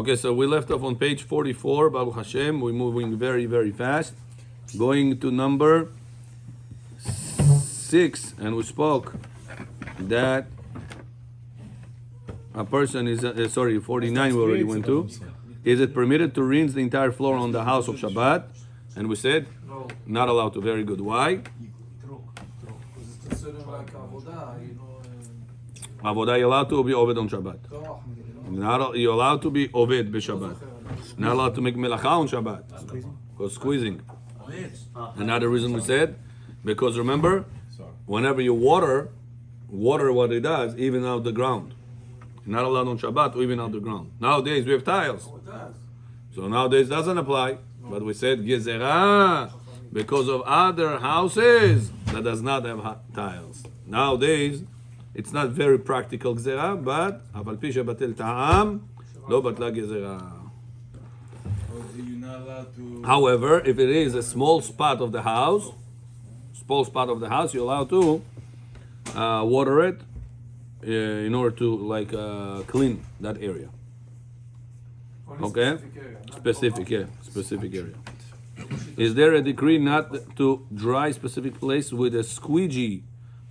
Okay, so we left off on page 44, Baruch Hashem. We're moving very, very fast. Going to number 6, and we spoke that a person is, 49 we already went to. Is it permitted to rinse the entire floor on the house of Shabbat? And we said, not allowed to. Very good. Why? Avodah, you're allowed to be Oved on Shabbat. You're allowed to be Oved b'Shabbat. Not allowed to make melacha on Shabbat. Because squeezing. Another reason we said, because remember, whenever you water what it does, even out the ground. You're not allowed on Shabbat to even out the ground. Nowadays we have tiles. So nowadays doesn't apply. But we said gezerah because of other houses that does not have tiles. Nowadays, it's not very practical gezerah, but אבל פי שבטל טעם, לא בטלה גזרה. However, if it is a small spot of the house, you're allowed to water it in order to clean that area. Okay? Specific area. Is there a decree not to dry specific place with a squeegee,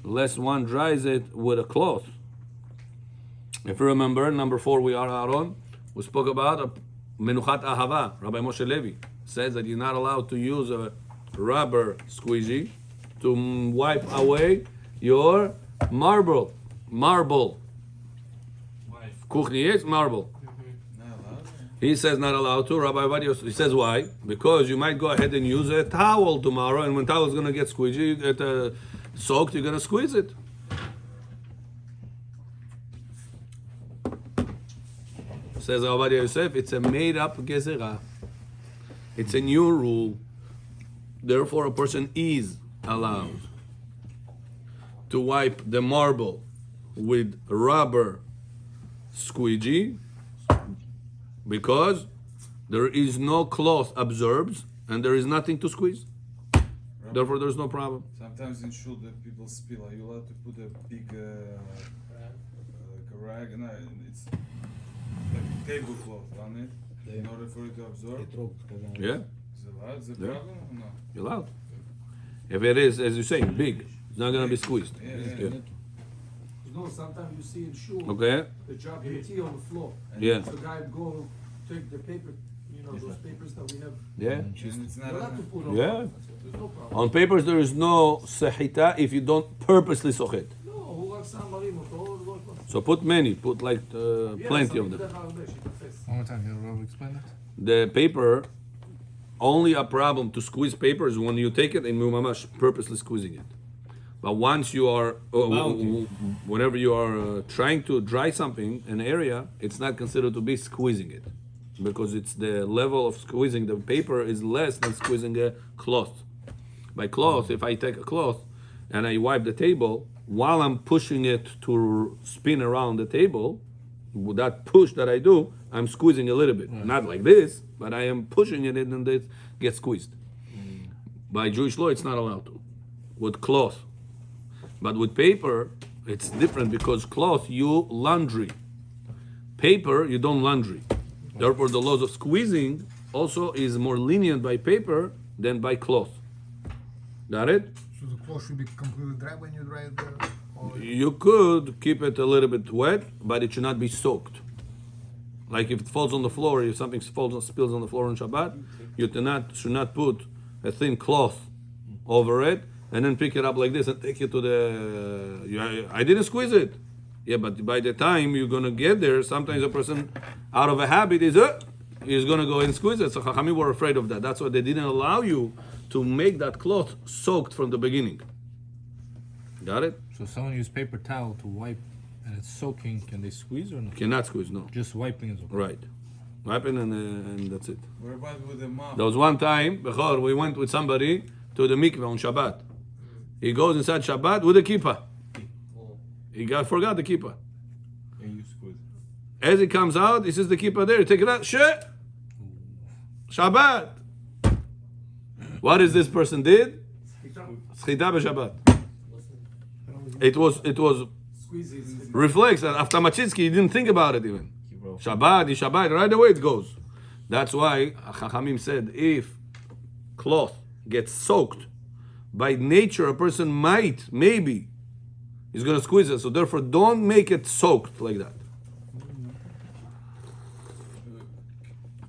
lest one dries it with a cloth? If you remember, number 4 we are out on, we spoke about a menuchat ahava. Rabbi Moshe Levi says that you're not allowed to use a rubber squeegee to wipe away your marble. Kuchni is marble. He says not allowed to. Rabbi Ovadia, he says why? Because you might go ahead and use a towel tomorrow, and when towel is going to get squeegee, soaked, you're going to squeeze it. Says Ovadia Yosef, it's a made-up gezerah. It's a new rule. Therefore, a person is allowed to wipe the marble with rubber squeegee, because there is no cloth absorbs and there is nothing to squeeze. Therefore, there's no problem. Sometimes in shul that people spill. Are you allowed to put a big rag? No, it's like tablecloth on it in order for it to absorb. Yeah. Is it allowed? Is it a problem or no? You're allowed. If it is, as you say, big, it's not going to be squeezed. Yeah. No, sometimes you see in shul, Okay. they drop the tea on the floor. Yeah. So the guy go take the paper, those papers that we have. Yeah. And it's You not don't have to put on. Yeah. There's no problem. On papers, there is no sehita if you don't purposely soch it. No, הוא רק שם מרים אותו, לא יכול. So put many, put like plenty of them. One more time, can you explain that? The paper, only a problem to squeeze paper is when you take it and you mamash purposely squeezing it. But once you are, whenever you are trying to dry something, an area, it's not considered to be squeezing it. Because it's the level of squeezing the paper is less than squeezing a cloth. By cloth, if I take a cloth and I wipe the table, while I'm pushing it to spin around the table, with that push that I do, I'm squeezing a little bit. Not like this, but I am pushing it and it gets squeezed. By Jewish law, it's not allowed to. With cloth. But with paper, it's different because cloth, you laundry. Paper, you don't laundry. Therefore, the laws of squeezing also is more lenient by paper than by cloth. Got it? So the cloth should be completely dry when you dry it? You could keep it a little bit wet, but it should not be soaked. Like if it falls on the floor, if something spills on the floor on Shabbat, you should not put a thin cloth over it and then pick it up like this and take it to the... I didn't squeeze it. Yeah, but by the time you're going to get there, sometimes a person, out of a habit, is going to go and squeeze it. So Chachamim were afraid of that. That's why they didn't allow you to make that cloth soaked from the beginning. Got it? So someone use paper towel to wipe and it's soaking, can they squeeze or not? Cannot squeeze, no. Just wiping is okay. Right. Wiping and that's it. What about with the mop? There was one time, Bechor, we went with somebody to the mikveh on Shabbat. He goes inside Shabbat with a kippah. He forgot the kippah. And you squeeze. As he comes out, he says the kippah there. Take it out. Shit. Shabbat. What is this person did? Schita b'Shabbat. It was reflex that after Machitsky he didn't think about it even. Shabbat is Shabbat, right away it goes. That's why Chachamim said if cloth gets soaked, by nature a person maybe, is going to squeeze it. So therefore don't make it soaked like that.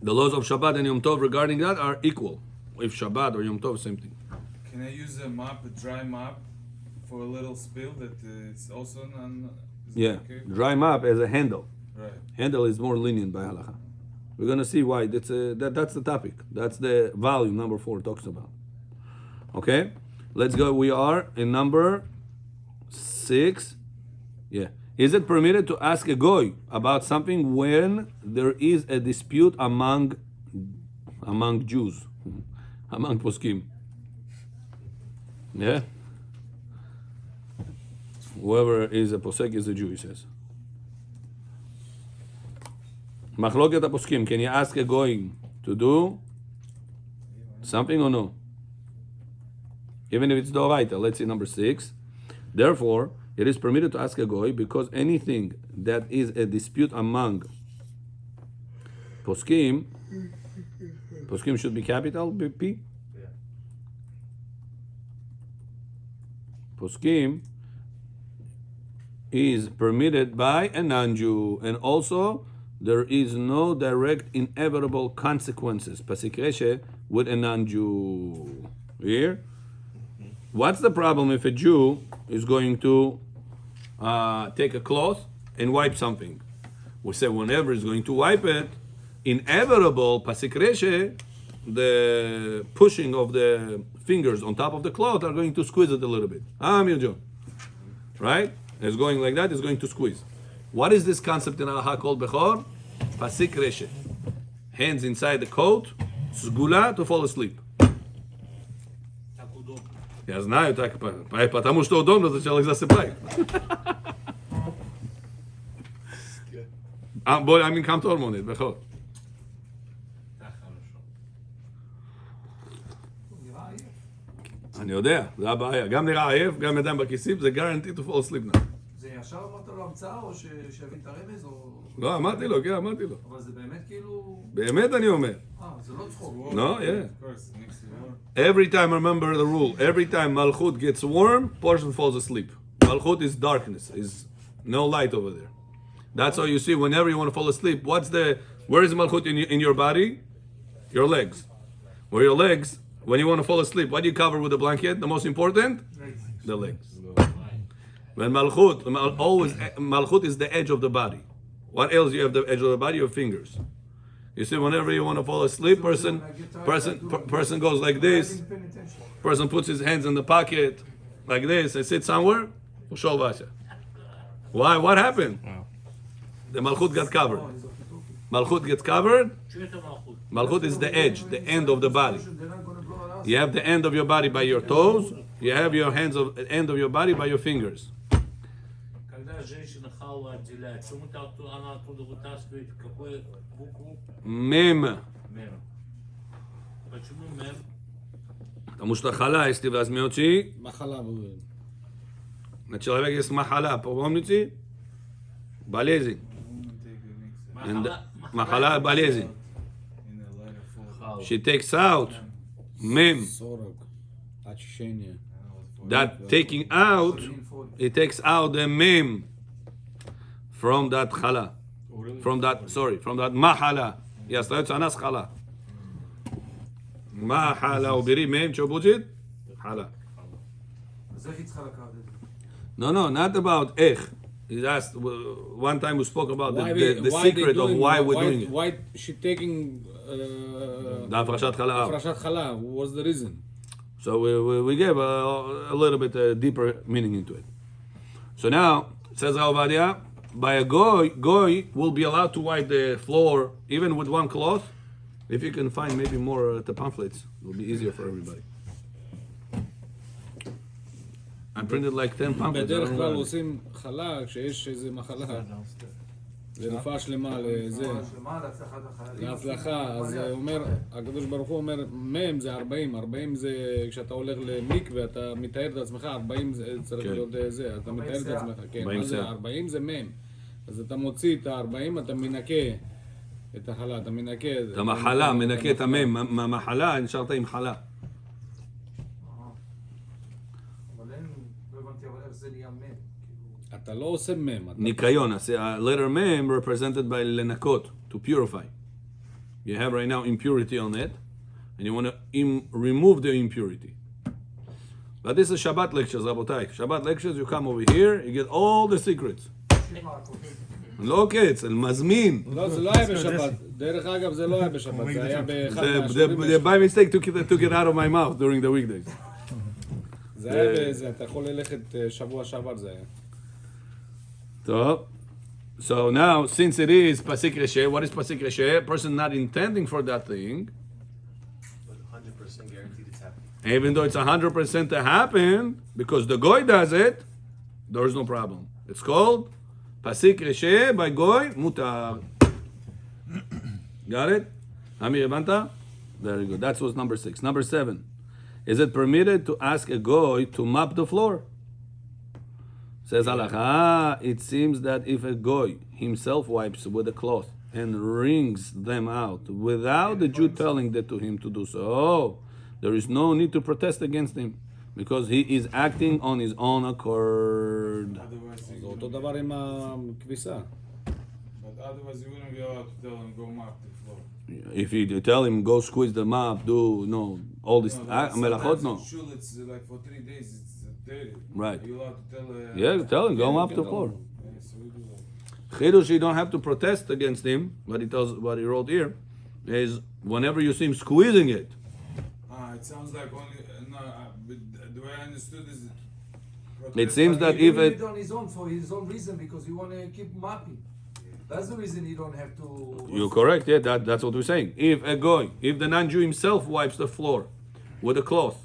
The laws of Shabbat and Yom Tov regarding that are equal. If Shabbat or Yom Tov, same thing. Can I use a mop, a dry mop, for a little spill that it's also non? Is that Yeah, okay? dry mop as a handle. Right. Handle is more lenient by halacha. We're gonna see why. That's the topic. That's the volume number 4 talks about. Okay, let's go. We are in number 6. Yeah. Is it permitted to ask a goy about something when there is a dispute among Jews, among poskim? Yeah. Whoever is a posek is a Jew, he says. Machloket poskim. Can you ask a goy to do something or no? Even if it's doraita. Let's see number 6. Therefore, it is permitted to ask a goy because anything that is a dispute among poskim should be capital P. Poskim is permitted by a non-Jew, and also there is no direct inevitable consequences. Pasikreshe with a non-Jew. Here, what's the problem if a Jew is going to take a cloth and wipe something? We say whenever he's going to wipe it, inevitable pasikreshe, the pushing of the fingers on top of the cloth are going to squeeze it a little bit. Amir Joe, right? It's going like that. It's going to squeeze. What is this concept in halacha called bechor? Pasikreshe, hands inside the coat, sgula to fall asleep. Я знаю так, потому что удобно, сначала их засыпай. I mean, come to hormone, בכל. אני יודע, זה הבעיה. גם נראה עייף, גם ידיים בכיסים, זה guaranteed to fall asleep now. זה ישר אמרת לו המצאה, או שיבין את הרמז, או... לא, אמרתי לו, כן, אמרתי לו. אבל זה באמת כאילו... באמת אני אומר. זה לא צחוק. No, yeah. Of course, it makes it warm. Every time, remember the rule, every time Malchut gets warm, person falls asleep. Malchut is darkness, is no light over there. That's how you see whenever you want to fall asleep, where is Malchut in your body? Your legs. Where your legs, when you want to fall asleep, what do you cover with a blanket? The most important? The legs. When Malchut is the edge of the body. What else you have the edge of the body? Your fingers. You see, whenever you want to fall asleep, person goes like this. Person puts his hands in the pocket like this and sits somewhere. Why? What happened? The Malchut got covered. Malchut gets covered. Malchut is the edge, the end of the body. You have the end of your body by your toes. You have your end of your body by your fingers. Когда женщина халу отделяет, почему-то она оттуда вытаскивает какую букву? Мем. Мем. Почему мем? Потому что хала, если возьмете, Махала будет. на человеке есть махала, помните? Болезнь. Махала, болезнь. In a lighter fold. She takes out mem. 40. Очищение. That taking out, it takes out the mem from that chala. From that mahala. Yes, that's anas chala. Mahala ubiri mem, что будет? Chala. אז איך היא צריכה לקחת את זה? No, not about ech. He asked, one time we spoke about the secret of why we're doing it. Why she taking The הפרשת חלה. הפרשת חלה? What's the reason? So we gave a little bit deeper meaning into it. So now, says Ovadia, by a goy will be allowed to wipe the floor even with one cloth. If you can find maybe more at the pamphlets, it will be easier for everybody. I printed like 10 pamphlets. בדרך כלל עושים חלה כשיש איזה מחלה. זה רפואה שלמה לזה. שלמה להצלחת החיילים. להצלחה, אז אומר, הקדוש ברוך הוא אומר, מם זה 40, 40 זה כשאתה הולך למקווה, אתה מתאר את עצמך, 40 זה צריך להיות זה, אתה מתאר את עצמך, כן, מה זה 40 זה מם. אז אתה מוציא את ה-40, אתה מנקה את החלה, אתה מנקה... את המחלה, מנקה את המם, מהמחלה, נשארת עם חלה. אבל אין, לא הבנתי, אבל איך זה נהיה מם? כאילו, אתה לא עושה מם. אתה- ניקיון, letter mem represented by lenakot, to purify. You have right now impurity on it, and you want to remove the impurity. But this is Shabbat lectures, רבותיי. Shabbat lectures, you come over here, you get all the secrets. לא קץ, מזמין. לא, זה לא היה בשבת. דרך אגב, זה לא היה בשבת, זה היה באחד מהשיעורים. The by mistake took it out of my mouth during the weekdays. זה היה באיזה, אתה יכול ללכת שבוע שעבר זה היה. טוב. So now, since it is pasik reshe, what is pasik reshe? A person not intending for that thing, But 100% guaranteed it's happening. even though it's 100% to happen, because the goy does it, there's no problem. It's called pasik reshe by goy mutar. Got it? Amir Evanta? Very good. That was number 6. Number 7. Is it permitted to ask a goy to mop the floor? Says Halakha, it seems that if a goy himself wipes with a cloth and wrings them out without the Jew telling that to him to do so, there is no need to protest against him because he is acting on his own accord. Otherwise, זה אותו דבר עם הכביסה. but otherwise you wouldn't be allowed to tell him go mop the floor. If you tell him go squeeze the mop, do all this melachot, no. Shul, it's like for 3 days it's dirty. Right. Are you allowed to tell? Yeah, tell him go Yeah, mop you the can floor. Yeah, so we do that. Chidush, you don't have to protest against him. What he wrote here is whenever you see him squeezing it. It sounds like only but the way I understood is It seems that he if did it it on his own for his own reason because he want to keep mapping. That's the reason he don't have to. you're correct, yeah, that's what we're saying. If the non-Jew himself wipes the floor with a cloth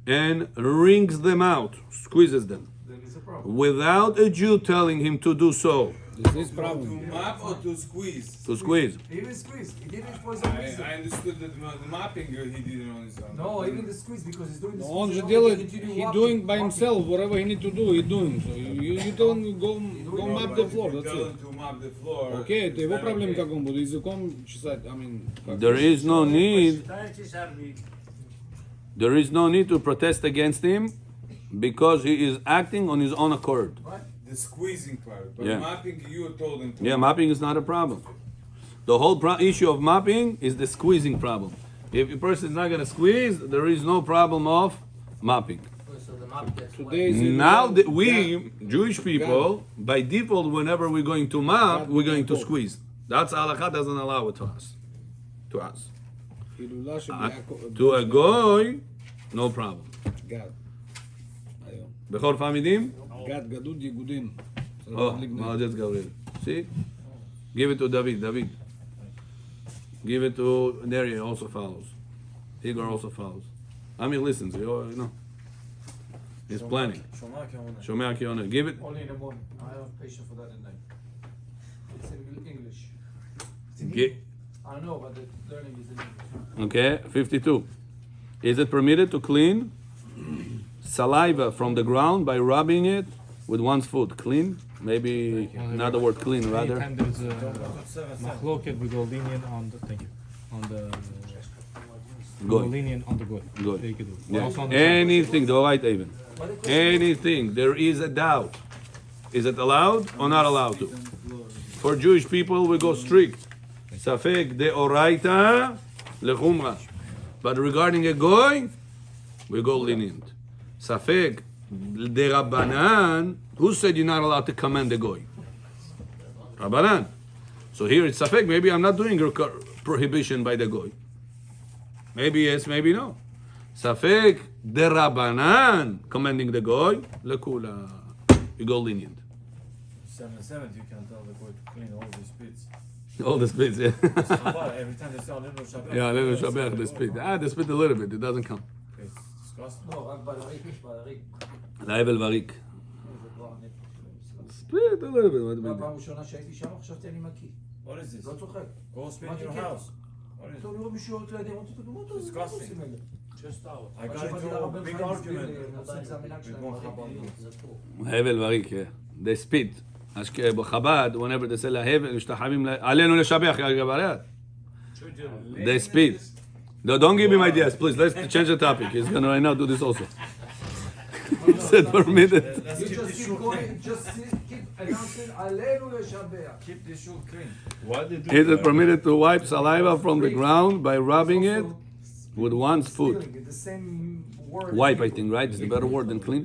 and wrings them out, squeezes them, Then it's a problem. without a Jew telling him to do so, Is this to problem? mop or to squeeze. to squeeze. Even squeeze, he did it for his own reason. I understood that the mopping he did it on his own. No, even the squeeze because he's doing the Он squeeze. же he делает, continue he walking, doing by walking. himself, whatever he need to do, he doing. So you tell him go mop the floor, that's Tell it. him to mop the floor. Окей, это его Is that проблема, okay? как он будет языком чесать, I mean... как- There is no need. Считайте сами. There is no need to protest against him because he is acting on his own accord. The squeezing part, but Yeah. mopping you told him to. Yeah, mopping is not a problem. The whole issue of mopping is the squeezing problem. If a person is not going to squeeze, there is no problem of mopping. So the map gets wet. Today is Now that we, Jewish people, by default, whenever we're going to mop, we're going to squeeze. That's halakha doesn't allow it to us. To us. הילולה שביעקב... To a goy, no problem. גד. היום. בכל פעמידים? גד, גדוד יגודין. Oh, молодец, Gabriel. See? Give it to David. David. Give it to Neri, also follows. Igor also follows. Amir listens. You know. He's planning. Shomea Kiona. Give it. Only in the morning. I have patience for that at night. It's in English. It's in Gi- English. I know, but the learning is in English. Okay, 52. Is it permitted to clean saliva from the ground by rubbing it with one's foot? Clean? Maybe not the word clean, rather. Anytime there's a machloket, we go lenient on the, thank you, on the, we go Good. lenient on the good. Good. Take it. Yeah. Also on the Anything, the right even. But the question Anything, there is a doubt. Is it allowed or not allowed to? For Jewish people, we go strict. Safek de oraita lechumra. But regarding a goy, we go lenient. Safek de rabbanan, who said you're not allowed to command a goy? Rabbanan. So here it's safek, maybe I'm not doing a prohibition by the goy. Maybe yes, maybe no. Safek de rabbanan, commanding the goy, lekula. You go lenient. 7/7, you can tell the boy to clean all the spits. All the spits, yeah. Shabbat, every time they say little Shabbat. Yeah, little shabbat, the spit. They spit a little bit, it doesn't count. It's disgusting. לא, רק בלריק יש בלריק. להבל וריק. זה כבר נפש. Spit a little bit. what do you פעם mean? ראשונה שהייתי שם חשבתי אני מקיא. What is this? לא צוחק. Go spit מה in your זה house. What is טוב, לראות מישהו עוד לידי, אמרתי לו, מה אתה עושה? מה אתה עושים האלה? Just out. I got עכשיו באתי into a לרבן big חיים, הסביר argument לי, הם עושים, זה המנהג with שלהם. one בריק. Chabad. להבל וריק, yeah. They spit. אז בחב"ד, whenever they say להבל, משתחווים עלינו לשבח, they speed. No, don't give him ideas, please. Let's change the topic. He's gonna right now do this also. He said permitted. Let's You keep just this keep shul going, clean. just keep announcing Aleinu Leshabeach. Keep this shul clean. Why they do It is that? permitted to wipe saliva from the ground by rubbing it with one's foot. Stealing it, the same word. Wipe, I think, right? Is the better word than clean?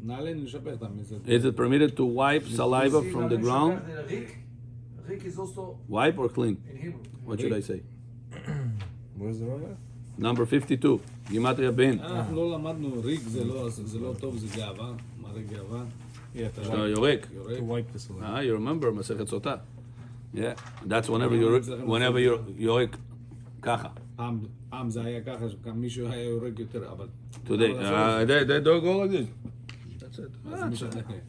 נעלינו לשפך את המסר. Is it permitted to wipe saliva See, from the Aleinu ground? Leshabeach, Rik. Rik is also Wipe or clean? in Hebrew. What should I say? Where's the Rama? Number 52, גימטריה בן. אנחנו לא למדנו ריק, זה לא טוב, זה גאווה. מראה גאווה. Yeah, to שאתה wipe, יורק. to wipe the saliva. You remember מסכת סוטה. Yeah, that's whenever you're יורק ככה. פעם זה היה ככה, שגם מישהו היה יורק יותר, אבל... Today, they don't go like this. That's it.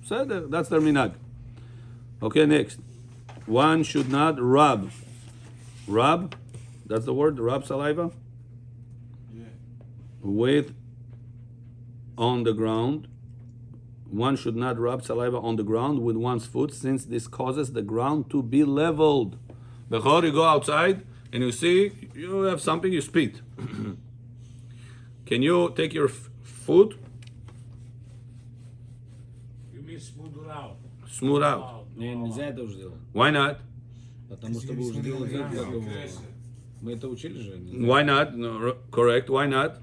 בסדר, that's their minhag. Okay, next. One should not rub. Rub, that's the word, rub saliva? Yeah. With on the ground. One should not rub saliva on the ground with one's foot, since this causes the ground to be leveled. Before you go outside and you see you have something, you spit. Can you take your foot, You mean smooth out. smooth out? Нельзя это уже делать. Why not? Потому что вы уже делаете это. Мы это учили же. Why not? No, correct. Why not?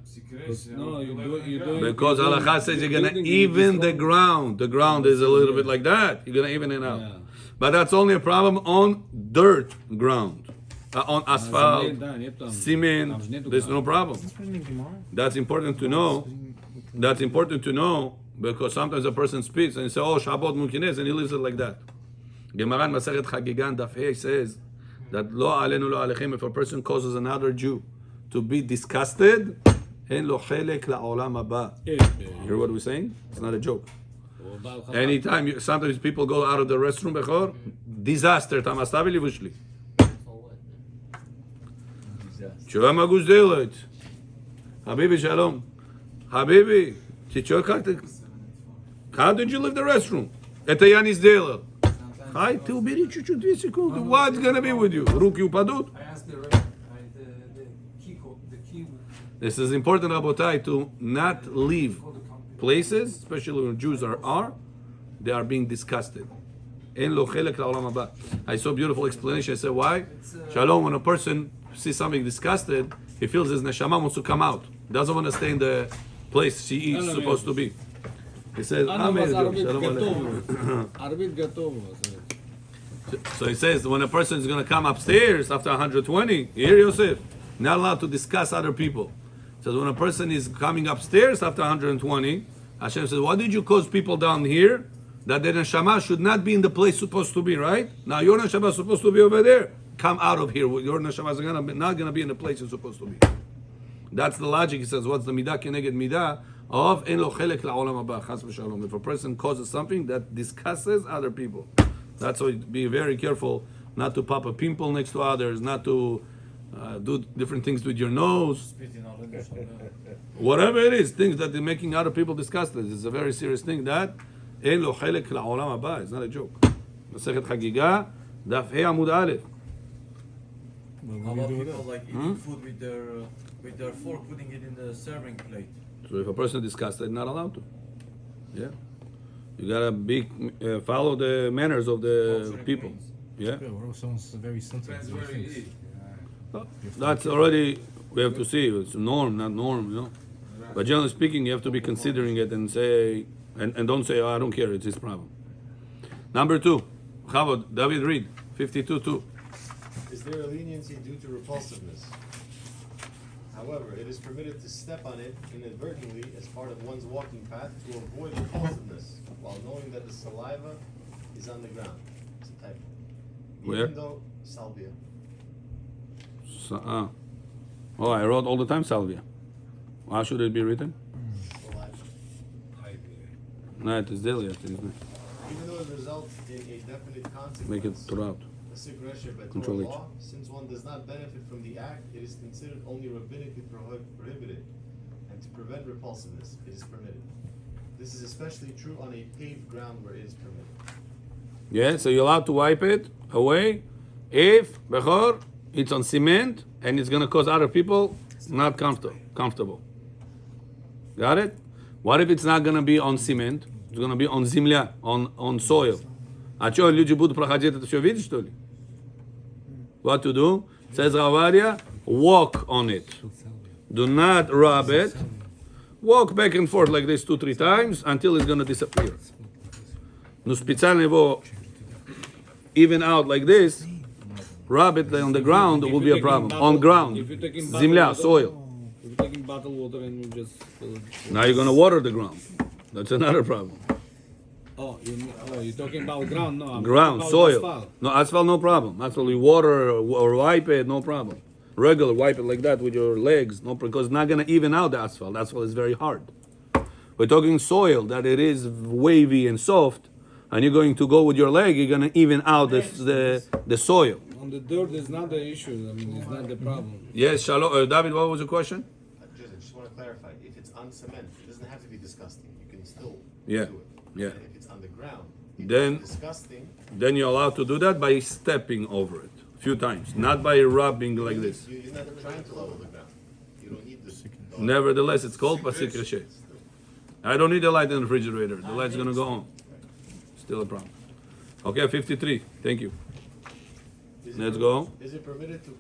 No, you do Because halacha says you're gonna even the ground. The ground is a little bit like that. You're gonna even it out. Yeah. But that's only a problem on dirt ground. On asphalt, cement, there's no problem. That's important to know. That's important to know because sometimes a person speaks and you say, "Oh, Shabbat mukines," and he leaves it like that. Gemara in Masechet Chagigan Daf Hey says that lo alenu lo alechem. If a person causes another Jew to be disgusted, en lo chelek la'olam haba. You hear what we're saying? It's not a joke. Anytime, sometimes people go out of the restroom, bechor, disaster. Там оставили, вышли. Что я могу сделать? Habibi, shalom. Habibi, ты чё, как ты? How did you leave the restroom? Это я не сделал. Хай, ты убери чуть-чуть 2 секунды. What's gonna be with you? Руки упадут? I asked the key code, the key This is important, Rabotai, to not leave places, especially when Jews are, they are being disgusted. En lo chelek la'olam haba. I saw a beautiful explanation. I said, why? Shalom, when a person sees something disgusted, he feels his neshama wants to come out. Doesn't want to stay in the place she is supposed to be. He says, Amen. Shalom aleichem. ערבית גטוב. So he says, when a person is going to come upstairs after 120, here Yosef, not allowed to discuss other people. Says when a person is coming upstairs after 120, Hashem says, why did you cause people down here that the neshama should not be in the place supposed to be, right? Now your neshama is supposed to be over there. Come out of here. Your neshama is not going to be in the place you're supposed to be. That's the logic. He says, what's the midah keneged midah of en lo chelek la'olam haba, chas v'shalom. If a person causes something that discusses other people, that's why be very careful not to pop a pimple next to others, not to do different things with your nose. Spitting out in the shul. Whatever it is, things that are making other people disgusted. It's a very serious thing that en lo chelek la'olam haba. It's not a joke. Masechet Chagiga, Daf Hey Amud Aleph. How about people like eating food with their fork, putting it in the serving plate? So if a person is disgusted, not allowed to. Yeah. You gotta be follow the manners of the Culture and people. grains. Yeah. Yeah, we're also very sensitive. Depends to where these you things. eat. That's already, we have to see. It's norm, not norm, you know. But generally speaking, you have to be considering it and say, and don't say, oh, I don't care, it's his problem. Number 2, Chavod, David read, 52:2. Is there a leniency due to repulsiveness? However, it is permitted to step on it inadvertently as part of one's walking path to avoid repulsiveness, while knowing that the saliva is on the ground. It's a type. Where? Even though salvia. Oh, I wrote all the time salvia. How should it be written? Saliva. No, it is daily, I think. Even though it results in a definite consequence. Make it throughout. A sigresha by Control Torah H. law, since one does not benefit from the act, it is considered only rabbinically prohibited, and to prevent repulsiveness, it is permitted. This is especially true on a paved ground where it is permitted. Yeah, so you're allowed to wipe it away. If, Bechor, it's on cement and it's going to cause other people not comfortable. Got it? What if it's not going to be on cement? It's going to be on земля, on soil. А что, люди будут проходить это все видеть, что ли? What to do? Says Ravadia, walk on it. Do not rub it. Walk back and forth like this 2-3 times until it's going to disappear. Но специально его even out like this, rub it on the ground, it will be a problem. On ground. Земля, soil. If you're taking bottled water and you just fill it. Now you're going to water the ground. That's another problem. You're talking about ground? No, I'm Ground, talking soil. about asphalt. No, asphalt, no problem. Asphalt, you water or wipe it, no problem. Regular, wipe it like that with your legs, no, because it's not going to even out the asphalt. Asphalt is very hard. We're talking soil, that it is wavy and soft, and you're going to go with your leg, you're going to even out the soil. On the dirt is not the issue. I mean, it's not the problem. Yes, Shalom. David, what was your question? I just want to clarify. If it's on cement, it doesn't have to be disgusting. You can still Yeah, do it. yeah. And if it's on the ground, Then- it's disgusting. Then you're allowed to do that by stepping over it a few times, not by rubbing like this. You're not trying to level the ground. You don't need this. Nevertheless, it's called pasik reshe. I don't need the light in the refrigerator. The light's going to go on. Still a problem. Okay, 53. Thank you. Let's go. Is it permitted to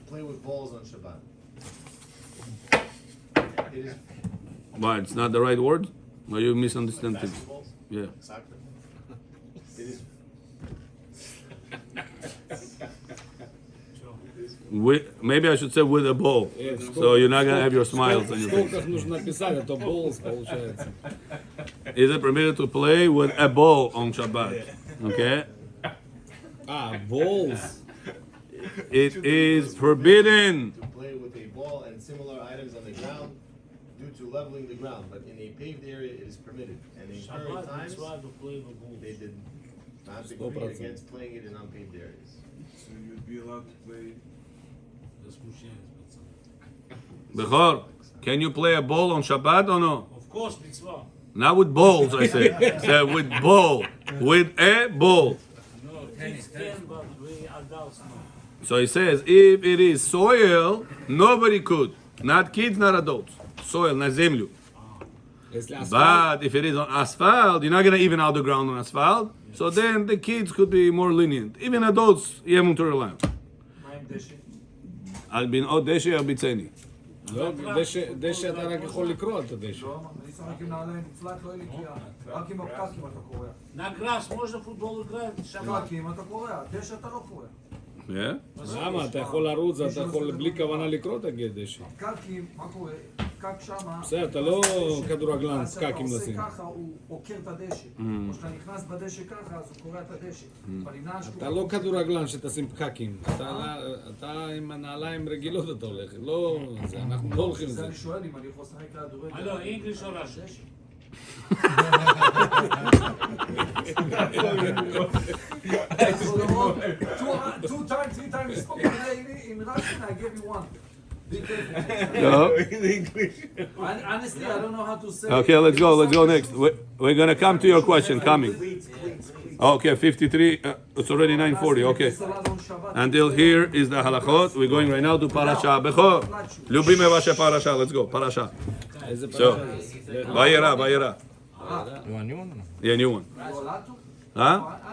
play with balls on Shabbat? It is Why? It's not the right word? Why you misunderstand things? basketballs? Yeah. Soccer? It is. Maybe I should say with a ball. So you're not going to have your smiles on your face. Сколько нужно написать, а то balls получается. Is it permitted to play with a ball on Shabbat? Okay? Balls. It is forbidden. To play with a ball and similar items on the ground due to leveling the ground, but in a paved area it is permitted. And in current Shabbat times, mitzvah to play with balls. they did not agree against playing it in unpaved areas. So you'd be allowed to play. Bechor, can you play a ball on Shabbat or no? Of course, mitzvah. Not with balls, I said. Said with ball. With a ball. No, kids can, but we adults no. So he says, if it is soil, nobody could. Not kids, not adults. Soil, not землю. Если асфальт, But if it is on asphalt, you're not going to even out the ground on asphalt. So then the kids could be more lenient. Even adults, יהיה מותר להם. מה עם דשא? על בנאות דשא הרביצני. לא, דשא אתה רק יכול לקרוא את הדשא. לא, אני משחק עם נעליים פלט, לא יהיה לי קריאה. רק עם הפקקים אתה קורא. На грас можно футбол играть? Шаббат. פקקים אתה קורא, דשא אתה לא קורא. Yeah? למה? אתה יכול לרוץ, אתה יכול בלי כוונה לקרוא את הדשא. פקקים, מה קורה? פקק שמה... בסדר, אתה לא כדורגלן, אז כשאתה פקקים עושה לשים. ככה, הוא עוקר את הדשא. או שאתה נכנס בדשא ככה, אז הוא קורע את הדשא. אבל עם נעל אתה לא כדורגלן שתשים פקקים. אתה עם הנעליים רגילות אתה הולך. לא, אנחנו לא הולכים זה לזה. אני שואל אם אני יכול לשחק כדורגל. Алло, English or Russian? Two times, 3 times you spoke in Russian, I gave you one. Be careful. No? Honestly, I don't know how to say. Okay, let's go next. We're going to come to your question, coming. Okay, 53, it's already 9:40, okay. Until here is the halachot. We're going right now to parasha. Bechor, любимая ваша parasha. Let's go, parasha. איזה So, פרשה? Vayera. You want a new one or no? Yeah, new one. Volato? Huh?